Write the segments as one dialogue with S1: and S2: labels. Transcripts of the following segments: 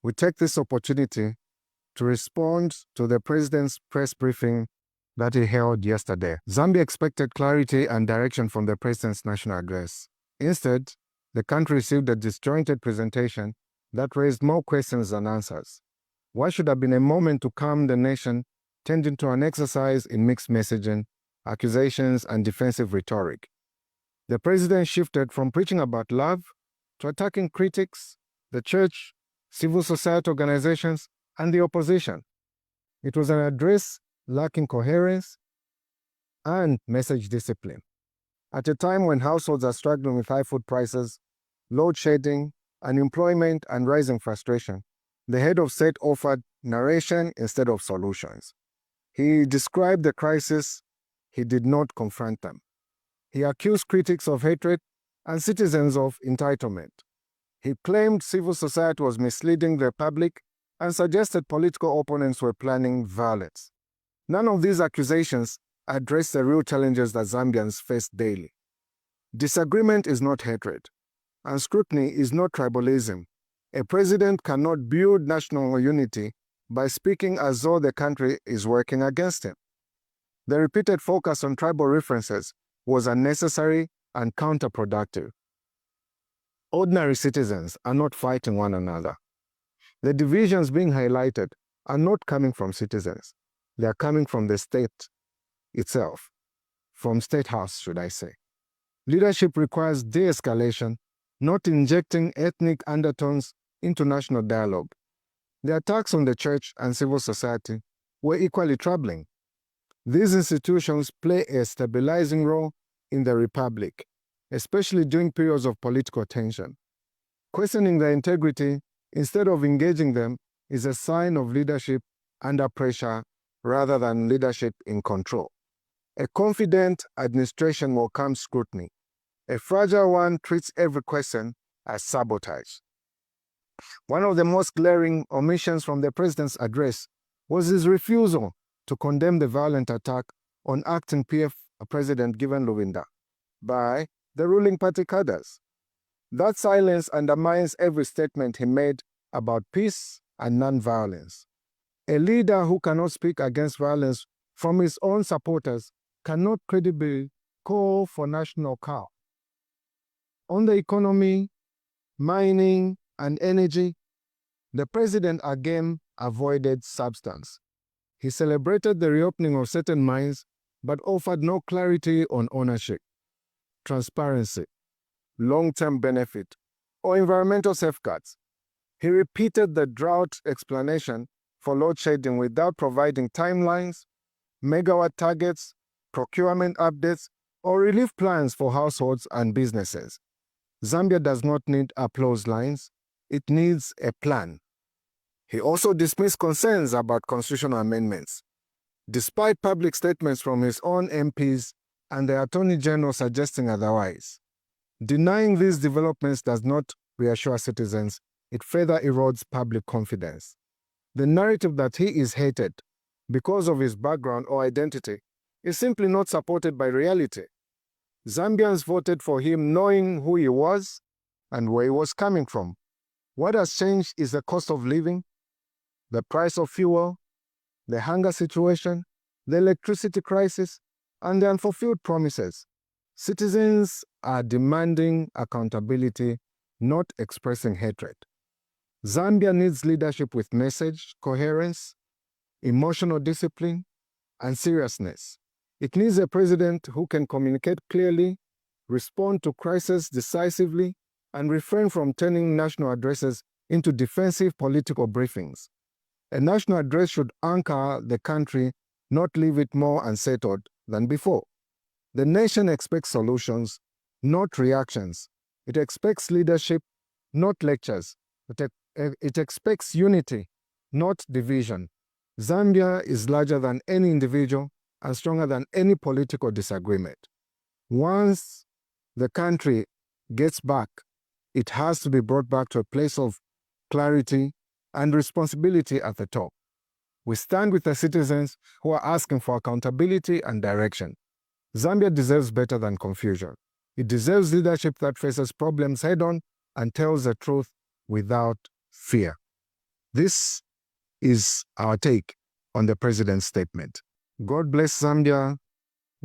S1: We take this opportunity to respond to the president's press briefing that he held yesterday. Zambia expected clarity and direction from the president's national address. Instead, the country received a disjointed presentation that raised more questions than answers. What should have been a moment to calm the nation turned into an exercise in mixed messaging, accusations, and defensive rhetoric. The president shifted from preaching about love to attacking critics, the church, civil society organizations, and the opposition. It was an address lacking coherence and message discipline. At a time when households are struggling with high food prices, load shedding, unemployment, and rising frustration, the head of state offered narration instead of solutions. He described the crisis, he did not confront them. He accused critics of hatred and citizens of entitlement. He claimed civil society was misleading the public and suggested political opponents were planning violence. None of these accusations address the real challenges that Zambians face daily. Disagreement is not hatred, and scrutiny is not tribalism. A president cannot build national unity by speaking as though the country is working against him. The repeated focus on tribal references was unnecessary and counterproductive. Ordinary citizens are not fighting one another. The divisions being highlighted are not coming from citizens. They are coming from the state itself, from State House, should I say. Leadership requires de-escalation, not injecting ethnic undertones into national dialogue. The attacks on the church and civil society were equally troubling. These institutions play a stabilizing role in the republic, especially during periods of political tension. Questioning their integrity instead of engaging them is a sign of leadership under pressure rather than leadership in control. A confident administration welcomes scrutiny. A fragile one treats every question as sabotage. One of the most glaring omissions from the president's address was his refusal to condemn the violent attack on acting PF President Given Luwinda by the ruling party cadres. That silence undermines every statement he made about peace and non-violence. A leader who cannot speak against violence from his own supporters cannot credibly call for national calm. On the economy, mining, and energy, the president again avoided substance. He celebrated the reopening of certain mines, but offered no clarity on ownership, transparency, long-term benefit, or environmental safeguards. He repeated the drought explanation for load shedding without providing timelines, megawatt targets, procurement updates, or relief plans for households and businesses. Zambia does not need applause lines, it needs a plan. He also dismissed concerns about constitutional amendments. Despite public statements from his own MPs and the Attorney General suggesting otherwise. Denying these developments does not reassure citizens, it further erodes public confidence. The narrative that he is hated because of his background or identity is simply not supported by reality. Zambians voted for him knowing who he was and where he was coming from. What has changed is the cost of living, the price of fuel, the hunger situation, the electricity crisis, and the unfulfilled promises. Citizens are demanding accountability, not expressing hatred. Zambia needs leadership with message, coherence, emotional discipline, and seriousness. It needs a president who can communicate clearly, respond to crises decisively, and refrain from turning national addresses into defensive political briefings. A national address should anchor the country, not leave it more unsettled than before. The nation expects solutions, not reactions. It expects leadership, not lectures. It expects unity, not division. Zambia is larger than any individual and stronger than any political disagreement. Once the country gets back, it has to be brought back to a place of clarity and responsibility at the top. We stand with the citizens who are asking for accountability and direction. Zambia deserves better than confusion. It deserves leadership that faces problems head-on and tells the truth without fear. This is our take on the president's statement. God bless Zambia.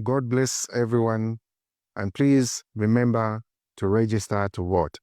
S1: God bless everyone. And please remember to register to vote.